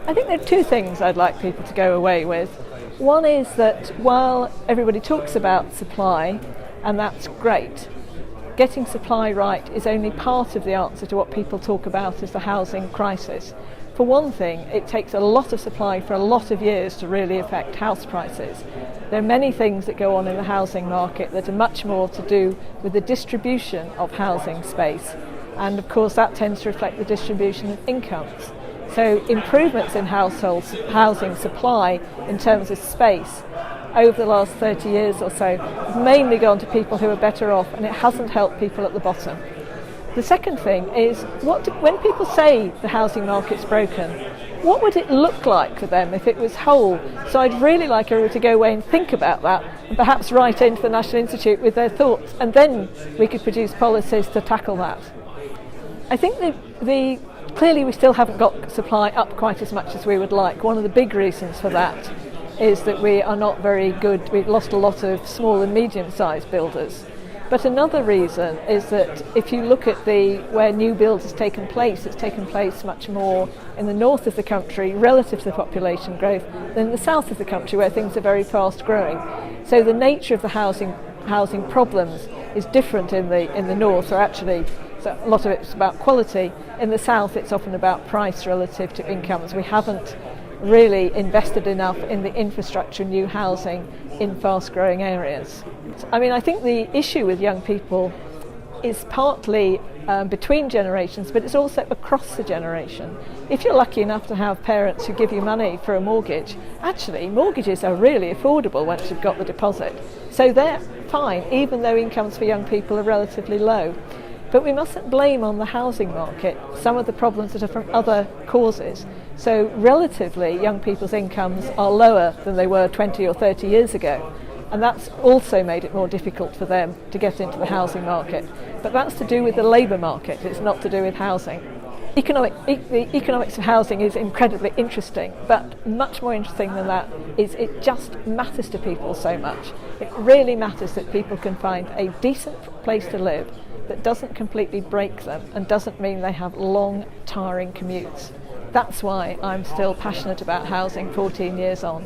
I think there are two things I'd like people to go away with. One is that while everybody talks about supply, and that's great, getting supply right is only part of the answer to what people talk about as the housing crisis. For one thing, it takes a lot of supply for a lot of years to really affect house prices. There are many things that go on in the housing market that are much more to do with the distribution of housing space, and of course that tends to reflect the distribution of incomes. So improvements in household housing supply in terms of space over the last 30 years or so have mainly gone to people who are better off, and it hasn't helped people at the bottom. The second thing is, when people say the housing market's broken, what would it look like for them if it was whole? So I'd really like everyone to go away and think about that, and perhaps write into the National Institute with their thoughts, and then we could produce policies to tackle that. I think clearly we still haven't got supply up quite as much as we would like. One of the big reasons for that is that we are not very good. We've lost a lot of small and medium-sized builders. But another reason is that if you look at where new build has taken place, it's taken place much more in the north of the country relative to the population growth than the south of the country, where things are very fast growing. So the nature of the housing problems is different in the north, or actually so a lot of it's about quality. In the south it's often about price relative to incomes. We haven't really invested enough in the infrastructure and new housing in fast growing areas. I mean, I think the issue with young people is partly between generations, but it's also across the generation. If you're lucky enough to have parents who give you money for a mortgage, actually mortgages are really affordable once you've got the deposit. So they're fine, even though incomes for young people are relatively low. But we mustn't blame on the housing market some of the problems that are from other causes. So relatively, young people's incomes are lower than they were 20 or 30 years ago. And that's also made it more difficult for them to get into the housing market. But that's to do with the labour market, it's not to do with housing. The economics of housing is incredibly interesting, but much more interesting than that is it just matters to people so much. It really matters that people can find a decent place to live that doesn't completely break them and doesn't mean they have long, tiring commutes. That's why I'm still passionate about housing 14 years on.